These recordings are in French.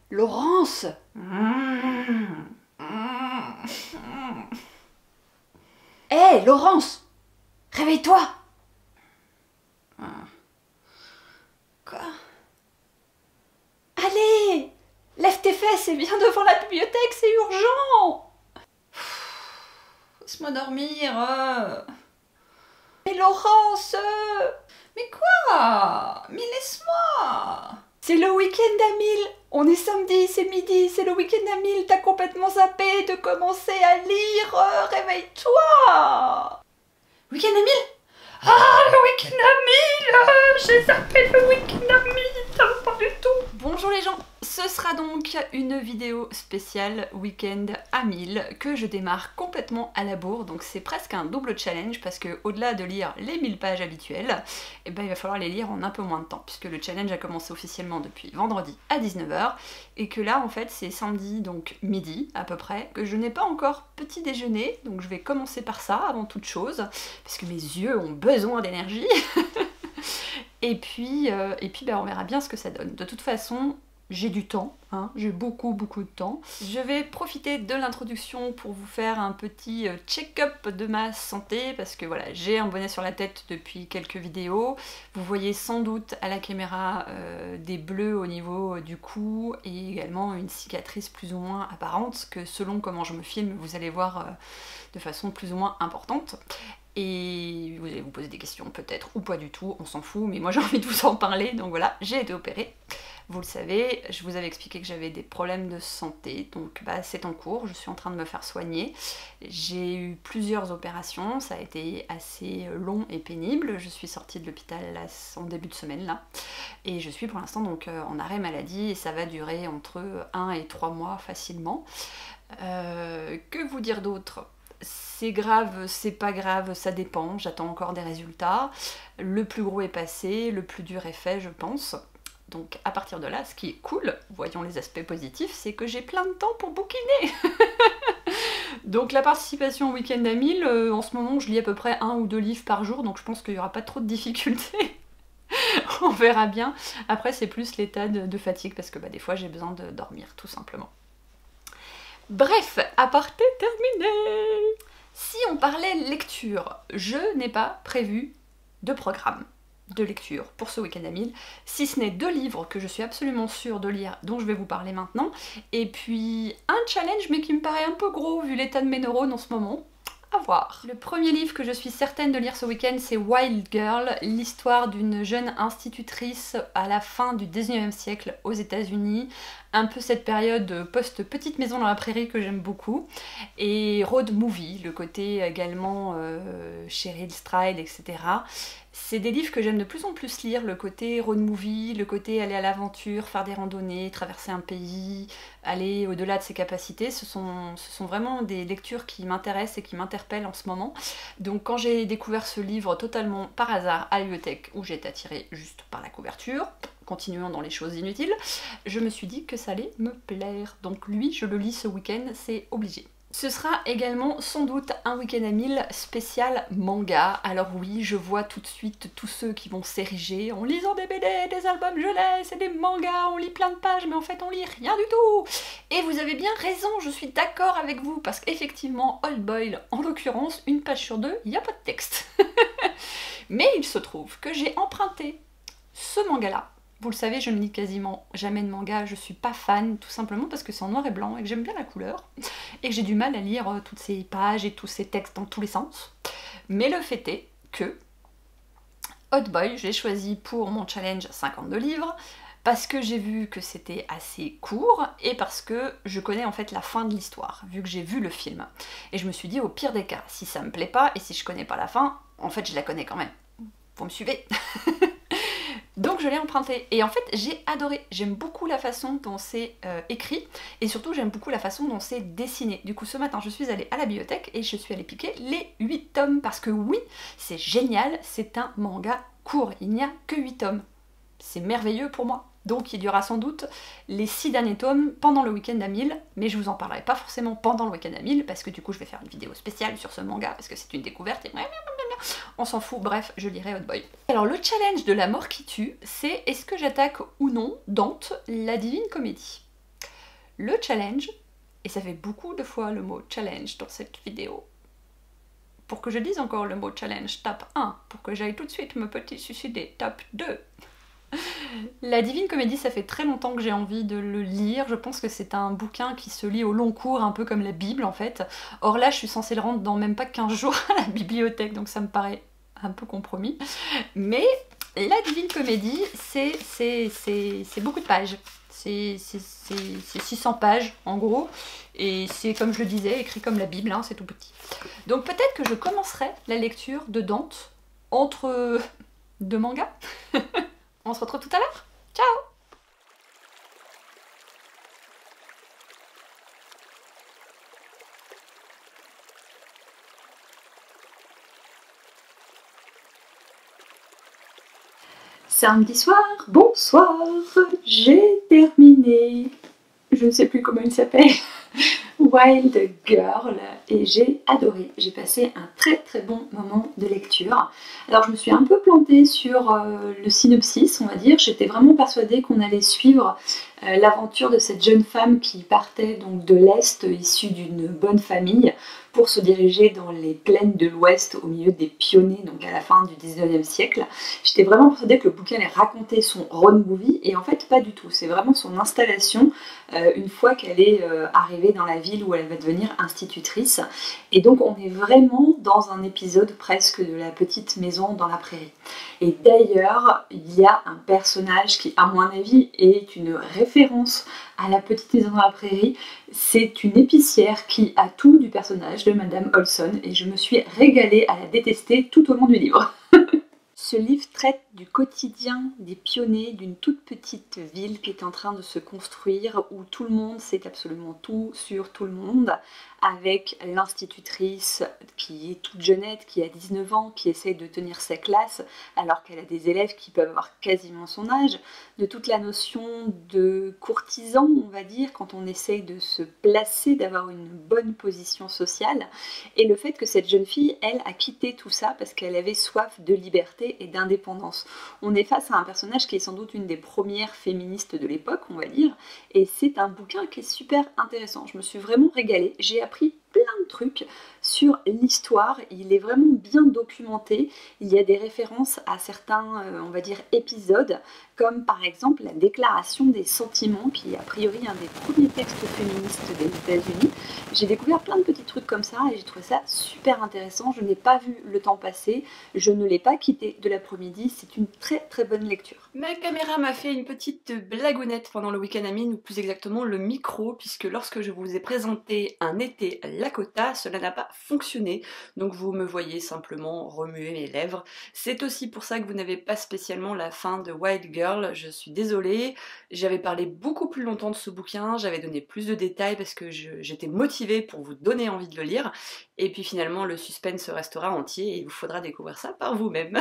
Laurence! Hé, Laurence! Réveille-toi! Quoi? Allez! Lève tes fesses et viens devant la bibliothèque, c'est urgent! Laisse-moi dormir. Mais Laurence! Mais quoi? Mais laisse-moi. C'est le week-end à 1000! On est samedi, c'est midi, c'est le week-end à 1000! T'as complètement zappé de commencer à lire! Réveille-toi! Week-end à 1000? Ah, le week-end à 1000. J'ai zappé le week-end à 1000. Ça va pas du tout. Bonjour les gens, ce sera donc une vidéo spéciale week-end à 1000 que je démarre complètement à la bourre, donc c'est presque un double challenge parce que au-delà de lire les 1000 pages habituelles, eh ben, il va falloir les lire en un peu moins de temps puisque le challenge a commencé officiellement depuis vendredi à 19 h et que là en fait c'est samedi donc midi à peu près, que je n'ai pas encore petit déjeuner, donc je vais commencer par ça avant toute chose parce que mes yeux ont besoin d'énergie. Et puis ben, on verra bien ce que ça donne. De toute façon, j'ai du temps, hein, j'ai beaucoup de temps. Je vais profiter de l'introduction pour vous faire un petit check-up de ma santé, parce que voilà, j'ai un bonnet sur la tête depuis quelques vidéos. Vous voyez sans doute à la caméra des bleus au niveau du cou, et également une cicatrice plus ou moins apparente, que selon comment je me filme, vous allez voir de façon plus ou moins importante. Et vous allez vous poser des questions peut-être, ou pas du tout, on s'en fout, mais moi j'ai envie de vous en parler, donc voilà, j'ai été opérée. Vous le savez, je vous avais expliqué que j'avais des problèmes de santé, donc bah, c'est en cours, je suis en train de me faire soigner. J'ai eu plusieurs opérations, ça a été assez long et pénible, je suis sortie de l'hôpital en début de semaine là, et je suis pour l'instant donc en arrêt maladie, et ça va durer entre 1 et 3 mois facilement. Que vous dire d'autre ? C'est grave, c'est pas grave, ça dépend, j'attends encore des résultats. Le plus gros est passé, le plus dur est fait, je pense. Donc à partir de là, ce qui est cool, voyons les aspects positifs, c'est que j'ai plein de temps pour bouquiner. Donc la participation au week-end à 1000, en ce moment je lis à peu près 1 ou 2 livres par jour, donc je pense qu'il n'y aura pas trop de difficultés. On verra bien. Après c'est plus l'état de fatigue, parce que bah, des fois j'ai besoin de dormir, tout simplement. Bref, aparté terminé. Si on parlait lecture, je n'ai pas prévu de programme de lecture pour ce week-end à 1000, si ce n'est 2 livres que je suis absolument sûre de lire, dont je vais vous parler maintenant, et puis un challenge mais qui me paraît un peu gros vu l'état de mes neurones en ce moment. À voir. Le premier livre que je suis certaine de lire ce week-end, c'est Wild Girl, l'histoire d'une jeune institutrice à la fin du 19e siècle aux États-Unis. Un peu cette période post-petite maison dans la prairie que j'aime beaucoup. Et road movie, le côté également Cheryl Stride, etc. C'est des livres que j'aime de plus en plus lire, le côté road movie, le côté aller à l'aventure, faire des randonnées, traverser un pays, aller au-delà de ses capacités. Ce sont vraiment des lectures qui m'intéressent et qui m'interpellent en ce moment. Donc quand j'ai découvert ce livre totalement par hasard à la bibliothèque, où j'ai été attirée juste par la couverture, continuons dans les choses inutiles, je me suis dit que ça allait me plaire. Donc lui, je le lis ce week-end, c'est obligé. Ce sera également sans doute un week-end à 1000 spécial manga. Alors oui, je vois tout de suite tous ceux qui vont s'ériger en lisant des BD, des albums jeunesse et des mangas, on lit plein de pages mais en fait on lit rien du tout. Et vous avez bien raison, je suis d'accord avec vous, parce qu'effectivement Old Boy, en l'occurrence, 1 page sur 2, il n'y a pas de texte. Mais il se trouve que j'ai emprunté ce manga-là. Vous le savez, je ne lis quasiment jamais de manga, je suis pas fan, tout simplement parce que c'est en noir et blanc et que j'aime bien la couleur, et que j'ai du mal à lire toutes ces pages et tous ces textes dans tous les sens. Mais le fait est que Hot Boy, j'ai choisi pour mon challenge 52 livres, parce que j'ai vu que c'était assez court, et parce que je connais en fait la fin de l'histoire, vu que j'ai vu le film. Et je me suis dit, au pire des cas, si ça me plaît pas, et si je connais pas la fin, en fait je la connais quand même. Vous me suivez? Donc je l'ai emprunté, et en fait j'ai adoré, j'aime beaucoup la façon dont c'est écrit, et surtout j'aime beaucoup la façon dont c'est dessiné. Du coup ce matin je suis allée à la bibliothèque et je suis allée piquer les 8 tomes, parce que oui, c'est génial, c'est un manga court, il n'y a que 8 tomes. C'est merveilleux pour moi. Donc il y aura sans doute les 6 derniers tomes pendant le week-end à 1000, mais je vous en parlerai pas forcément pendant le week-end à 1000, parce que du coup je vais faire une vidéo spéciale sur ce manga, parce que c'est une découverte, et on s'en fout, bref, je lirai Hot Boy. Alors le challenge de la mort qui tue, c'est est-ce que j'attaque ou non Dante, la Divine Comédie. le challenge, et ça fait beaucoup de fois le mot challenge dans cette vidéo. Pour que je dise encore le mot challenge, tape 1. Pour que j'aille tout de suite me petit suicider, tape 2. La Divine Comédie, ça fait très longtemps que j'ai envie de le lire. Je pense que c'est un bouquin qui se lit au long cours, un peu comme la Bible en fait. Or là, je suis censée le rendre dans même pas 15 jours à la bibliothèque, donc ça me paraît un peu compromis. Mais la Divine Comédie, c'est beaucoup de pages. C'est 600 pages en gros, et c'est comme je le disais, écrit comme la Bible, hein, c'est tout petit. Donc peut-être que je commencerai la lecture de Dante entre deux mangas. On se retrouve tout à l'heure. Ciao! Samedi soir, bonsoir, j'ai terminé. Je ne sais plus comment il s'appelle. Wild Girl, et j'ai adoré. J'ai passé un très très bon moment de lecture. Alors je me suis un peu plantée sur le synopsis, on va dire. J'étais vraiment persuadée qu'on allait suivre l'aventure de cette jeune femme qui partait donc de l'Est, issue d'une bonne famille, pour se diriger dans les plaines de l'Ouest au milieu des pionniers, donc à la fin du 19e siècle. J'étais vraiment persuadée que le bouquin allait raconter son road movie, et en fait pas du tout. C'est vraiment son installation une fois qu'elle est arrivée dans la ville où elle va devenir institutrice. Et donc on est vraiment dans un épisode presque de La Petite Maison dans la Prairie. Et d'ailleurs, il y a un personnage qui, à mon avis, est une référence à La Petite Maison dans la Prairie. C'est une épicière qui a tout du personnage de Madame Olson, et je me suis régalée à la détester tout au long du livre. Ce livre traite du quotidien des pionniers d'une toute petite ville qui est en train de se construire, où tout le monde sait absolument tout sur tout le monde, avec l'institutrice qui est toute jeunette, qui a 19 ans, qui essaie de tenir sa classe alors qu'elle a des élèves qui peuvent avoir quasiment son âge, de toute la notion de courtisan, on va dire, quand on essaye de se placer, d'avoir une bonne position sociale, et le fait que cette jeune fille, elle, a quitté tout ça parce qu'elle avait soif de liberté et d'indépendance. On est face à un personnage qui est sans doute une des premières féministes de l'époque, on va dire, et c'est un bouquin qui est super intéressant. Je me suis vraiment régalée, j'ai appris plein de trucs sur l'histoire, il est vraiment bien documenté, il y a des références à certains, on va dire, épisodes, comme par exemple la déclaration des sentiments, qui est a priori un des premiers textes féministes des États-Unis. J'ai découvert plein de petits trucs comme ça et j'ai trouvé ça super intéressant. Je n'ai pas vu le temps passer, je ne l'ai pas quitté de l'après-midi, c'est une très très bonne lecture. Ma caméra m'a fait une petite blagounette pendant le week-end à Mine, ou plus exactement le micro, puisque lorsque je vous ai présenté Un été Lakota, cela n'a pas fonctionné, donc vous me voyez simplement remuer mes lèvres. C'est aussi pour ça que vous n'avez pas spécialement la fin de Wild Girl, je suis désolée. J'avais parlé beaucoup plus longtemps de ce bouquin, j'avais donné plus de détails parce que j'étais motivée pour vous donner envie de le lire, et puis finalement le suspense restera entier et il vous faudra découvrir ça par vous-même.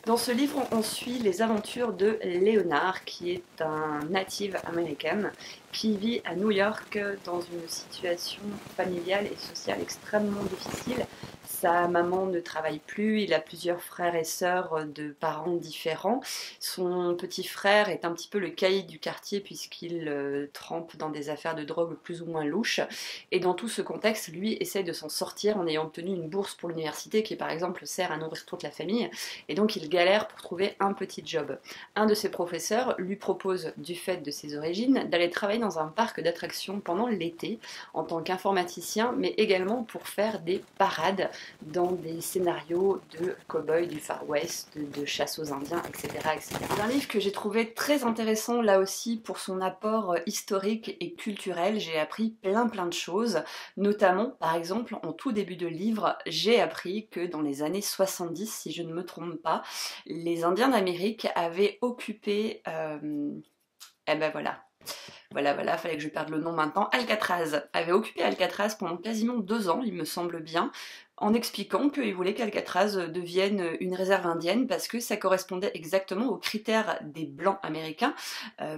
Dans ce livre, on suit les aventures de Leonard, qui est un native américain qui vit à New York dans une situation familiale et sociale extrêmement difficile. Sa maman ne travaille plus, il a plusieurs frères et sœurs de parents différents. Son petit frère est un petit peu le caïd du quartier puisqu'il trempe dans des affaires de drogue plus ou moins louches. Et dans tout ce contexte, lui essaye de s'en sortir en ayant obtenu une bourse pour l'université qui par exemple sert à nourrir toute la famille. Et donc il galère pour trouver un petit job. Un de ses professeurs lui propose, du fait de ses origines, d'aller travailler dans un parc d'attractions pendant l'été en tant qu'informaticien, mais également pour faire des parades dans des scénarios de cow-boys du Far West, de chasse aux Indiens, etc. etc. C'est un livre que j'ai trouvé très intéressant là aussi pour son apport historique et culturel. J'ai appris plein de choses, notamment par exemple en tout début de livre, j'ai appris que dans les années 70, si je ne me trompe pas, les Indiens d'Amérique avaient occupé... Eh ben voilà, fallait que je perde le nom maintenant. Alcatraz avait occupé Alcatraz pendant quasiment 2 ans, il me semble bien, en expliquant qu'ils voulaient qu'Alcatraz devienne une réserve indienne parce que ça correspondait exactement aux critères des blancs américains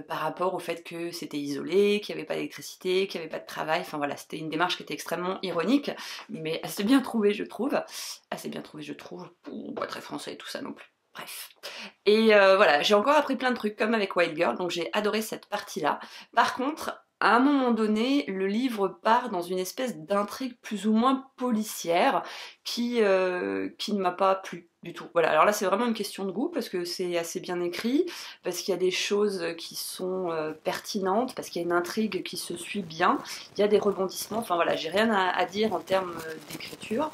par rapport au fait que c'était isolé, qu'il n'y avait pas d'électricité, qu'il n'y avait pas de travail, enfin voilà, c'était une démarche qui était extrêmement ironique, mais assez bien trouvée je trouve, pour pas très français et tout ça non plus. Bref. Et voilà, j'ai encore appris plein de trucs comme avec Wild Girl, donc j'ai adoré cette partie-là. Par contre, À un moment donné, le livre part dans une espèce d'intrigue plus ou moins policière qui ne m'a pas plu du tout. Voilà, alors là c'est vraiment une question de goût parce que c'est assez bien écrit, parce qu'il y a des choses qui sont pertinentes, parce qu'il y a une intrigue qui se suit bien, il y a des rebondissements, enfin voilà, j'ai rien à dire en termes d'écriture.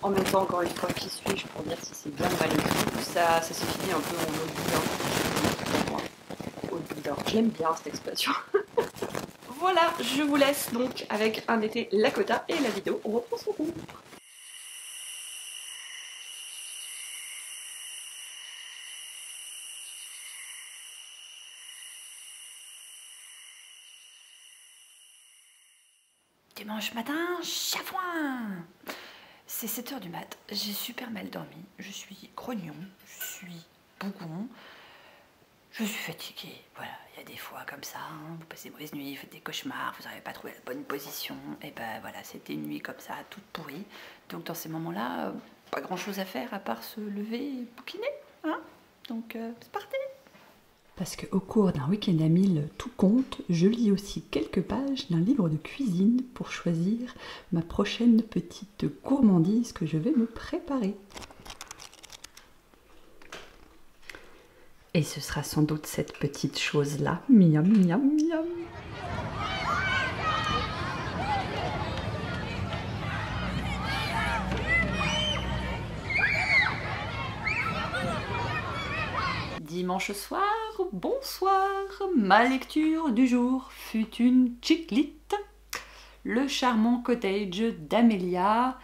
En même temps, encore une fois, qui suis-je pour dire si c'est bien ou mal écrit? Ça se finit un peu en mode boudin. Au boudin. Je l'aime bien cette expression. Voilà, je vous laisse donc avec un été Lakota et la vidéo, on reprend son cours. Dimanche matin, chafouin! C'est 7 h du mat, j'ai super mal dormi, je suis grognon, je suis bougon, je suis fatiguée. Voilà, il y a des fois comme ça, hein, vous passez une mauvaise nuit, vous faites des cauchemars, vous n'avez pas trouvé la bonne position, et ben voilà, c'était une nuit comme ça, toute pourrie. Donc dans ces moments-là, pas grand-chose à faire à part se lever et bouquiner, hein? Donc c'est parti! Parce qu'au cours d'un week-end à 1000 tout compte, je lis aussi quelques pages d'un livre de cuisine pour choisir ma prochaine petite gourmandise que je vais me préparer. Et ce sera sans doute cette petite chose-là. Miam, miam, miam. Dimanche soir, bonsoir, ma lecture du jour fut une chiclite, le charmant cottage d'Amélia,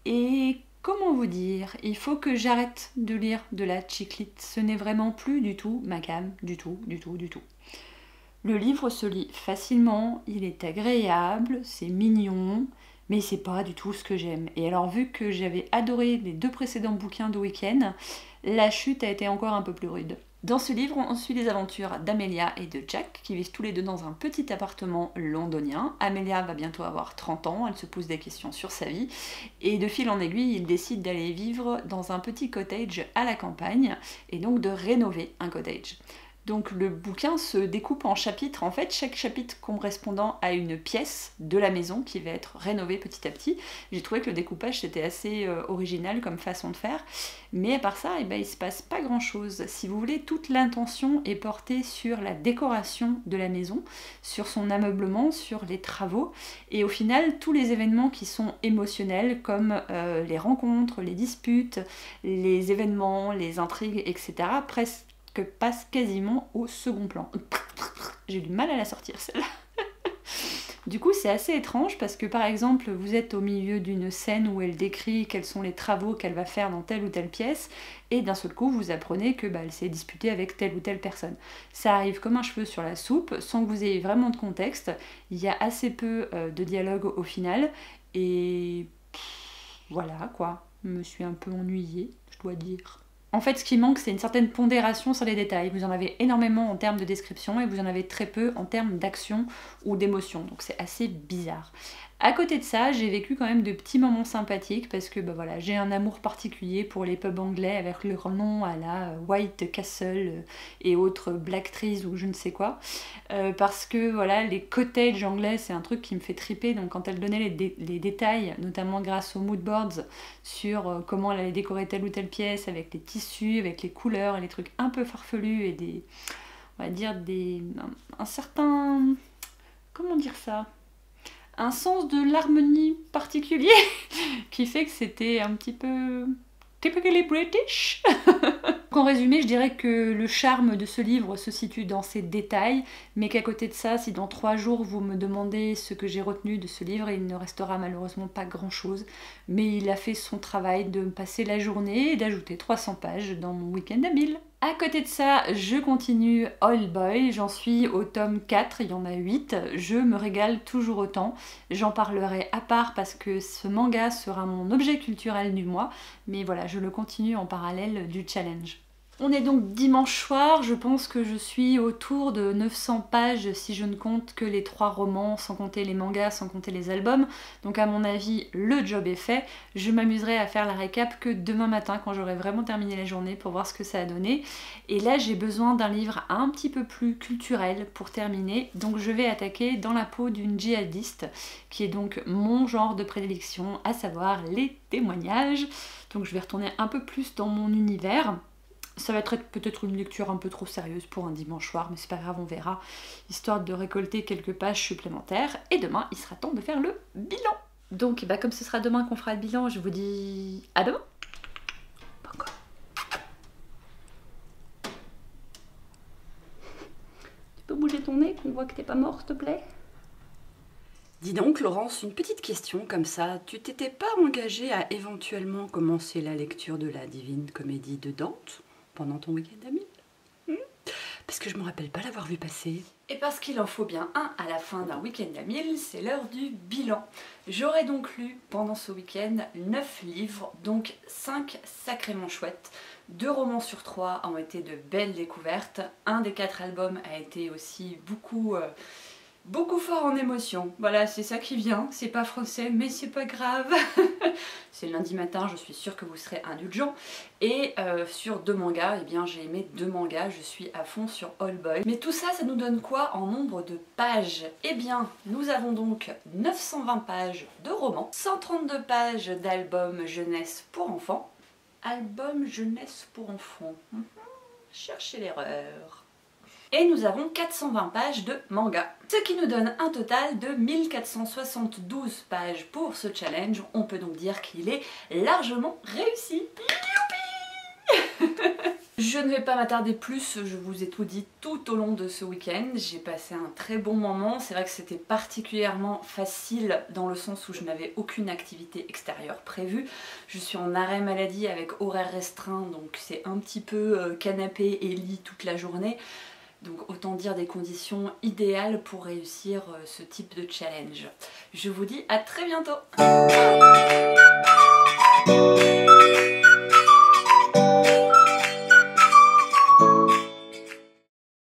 et comment vous dire, il faut que j'arrête de lire de la chiclite, ce n'est vraiment plus du tout ma came, du tout. Le livre se lit facilement, il est agréable, c'est mignon, mais c'est pas du tout ce que j'aime. Et alors vu que j'avais adoré les 2 précédents bouquins de week-end, la chute a été encore un peu plus rude. Dans ce livre, on suit les aventures d'Amélia et de Jack, qui vivent tous les deux dans un petit appartement londonien. Amélia va bientôt avoir 30 ans, elle se pose des questions sur sa vie, et de fil en aiguille, ils décident d'aller vivre dans un petit cottage à la campagne, et donc de rénover un cottage. Donc le bouquin se découpe en chapitres, en fait, chaque chapitre correspondant à une pièce de la maison qui va être rénovée petit à petit. J'ai trouvé que le découpage c'était assez original comme façon de faire, mais à part ça, eh ben, il se passe pas grand chose. Si vous voulez, toute l'intention est portée sur la décoration de la maison, sur son ameublement, sur les travaux, et au final, tous les événements qui sont émotionnels, comme les rencontres, les disputes, les événements, les intrigues, etc., presque passe quasiment au second plan. J'ai eu du mal à la sortir celle-là. Du coup, c'est assez étrange parce que par exemple, vous êtes au milieu d'une scène où elle décrit quels sont les travaux qu'elle va faire dans telle ou telle pièce, et d'un seul coup, vous apprenez que elle s'est disputée avec telle ou telle personne. Ça arrive comme un cheveu sur la soupe, sans que vous ayez vraiment de contexte. Il y a assez peu de dialogue au final, et voilà quoi. Je me suis un peu ennuyée, je dois dire. En fait, ce qui manque, c'est une certaine pondération sur les détails. Vous en avez énormément en termes de description et vous en avez très peu en termes d'action ou d'émotion. Donc c'est assez bizarre. À côté de ça, j'ai vécu quand même de petits moments sympathiques parce que voilà, j'ai un amour particulier pour les pubs anglais avec leur nom à la White Castle et autres Black Trees ou je ne sais quoi. Parce que voilà, les cottages anglais, c'est un truc qui me fait triper. Donc quand elle donnait les détails, notamment grâce aux moodboards, sur comment elle allait décorer telle ou telle pièce avec les tissus, avec les couleurs et les trucs un peu farfelus et des, on va dire un certain, comment dire ça, un sens de l'harmonie particulier qui fait que c'était un petit peu typically British. En résumé, je dirais que le charme de ce livre se situe dans ses détails, mais qu'à côté de ça, si dans 3 jours vous me demandez ce que j'ai retenu de ce livre, il ne restera malheureusement pas grand-chose, mais il a fait son travail de me passer la journée et d'ajouter 300 pages dans mon week-end à 1000. À côté de ça, je continue Oil Boy, j'en suis au tome 4, il y en a 8, je me régale toujours autant. J'en parlerai à part parce que ce manga sera mon objet culturel du mois, mais voilà, je le continue en parallèle du challenge. On est donc dimanche soir, je pense que je suis autour de 900 pages si je ne compte que les 3 romans, sans compter les mangas, sans compter les albums. Donc à mon avis, le job est fait. Je m'amuserai à faire la récap que demain matin quand j'aurai vraiment terminé la journée pour voir ce que ça a donné. Et là j'ai besoin d'un livre un petit peu plus culturel pour terminer. Donc je vais attaquer Dans la peau d'une djihadiste, qui est donc mon genre de prédilection, à savoir les témoignages. Donc je vais retourner un peu plus dans mon univers. Ça va être peut-être une lecture un peu trop sérieuse pour un dimanche soir, mais c'est pas grave, on verra, histoire de récolter quelques pages supplémentaires. Et demain, il sera temps de faire le bilan. Donc, comme ce sera demain qu'on fera le bilan, je vous dis à demain. Pas encore. Tu peux bouger ton nez, qu'on voit que t'es pas mort, s'il te plaît? Dis donc Laurence, une petite question comme ça, tu t'étais pas engagée à éventuellement commencer la lecture de la Divine Comédie de Dante pendant ton week-end à Mille? Parce que je me rappelle pas l'avoir vu passer. Et parce qu'il en faut bien un à la fin d'un week-end à 1000, c'est l'heure du bilan. J'aurai donc lu pendant ce week-end 9 livres, donc 5 sacrément chouettes. 2 romans sur 3 ont été de belles découvertes. Un des 4 albums a été aussi beaucoup fort en émotion. Voilà, c'est ça qui vient. C'est pas français, mais c'est pas grave. C'est lundi matin, je suis sûre que vous serez indulgents. Et sur 2 mangas, eh bien j'ai aimé 2 mangas, je suis à fond sur All Boy. Mais tout ça, ça nous donne quoi en nombre de pages? Eh bien, nous avons donc 920 pages de romans, 132 pages d'albums jeunesse pour enfants. Album jeunesse pour enfants. Cherchez l'erreur. Et nous avons 420 pages de manga. Ce qui nous donne un total de 1472 pages pour ce challenge. On peut donc dire qu'il est largement réussi. Youpi! Je ne vais pas m'attarder plus, je vous ai tout dit tout au long de ce week-end. J'ai passé un très bon moment. C'est vrai que c'était particulièrement facile dans le sens où je n'avais aucune activité extérieure prévue. Je suis en arrêt maladie avec horaire restreint, donc c'est un petit peu canapé et lit toute la journée. Donc autant dire des conditions idéales pour réussir ce type de challenge. Je vous dis à très bientôt!